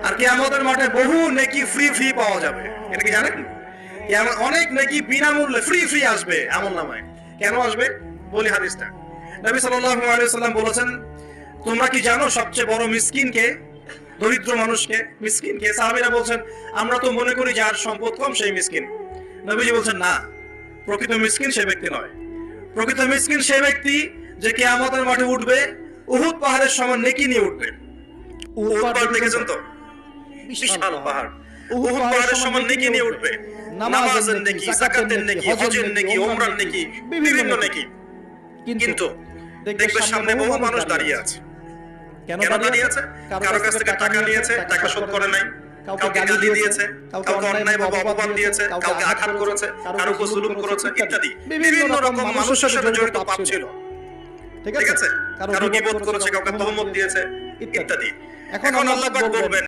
আর কিয়ামতের মাঠে বহু নেকি ফ্রি ফ্রি পাওয়া যাবে। এটা কি জানেন? অনেক নেকি বিনামূল্যে ফ্রি ফ্রি আসবে আমলনামায়। কেন আসবে বলি হাদিসটা। নবী সাল্লাল্লাহু আলাইহি ওয়াসাল্লাম বলেছেন, তোমরা কি জানো সবচেয়ে বড় মিসকিন কে? দরিদ্র মানুষকে, মিসকিন কে? সাহাবীরা বলছেন, আমরা তো মনে করি যার সম্পদ কম সেই মিসকিন। নবীজি বলছেন, না, প্রকৃত মিসকিন সেই ব্যক্তি নয়। প্রকৃত মিসকিন সেই ব্যক্তি যে কিয়ামতের মাঠে উঠবে উহুদ পাহাড়ের সমান নেকি নিয়ে উঠবে। উহুদ পাহাড় দেখেছেন তো? বিশাল পাহাড়। উহুদ পাহাড়ের সমান নেকি নিয়ে উঠবে। নামাজের নেকি, যাকাতের নেকি, হজের নেকি, উমরার নেকি, বিভিন্ন নেকি। কিন্তু দেখবে সামনে বহু মানুষ দাঁড়িয়ে আছে। কেন দাঁড়িয়ে আছে? কারো কাছ থেকে টাকা নিয়েছে, টাকা শোধ করে নাই, কাউকে গালি দিয়েছে, কাউকে অন্যায় ভাবে অপমান দিয়েছে, কাউকে আঘাত করেছে, কারো উপর জুলুম করেছে ইত্যাদি। বিভিন্ন রকম মানুষের সাথে জড়িত পাপ ছিল। ঠিক আছে? কারো গীবত করেছে, কাউকে তহমত দিয়েছে ইত্যাদি। এখন আল্লাহ পাক বলবেন,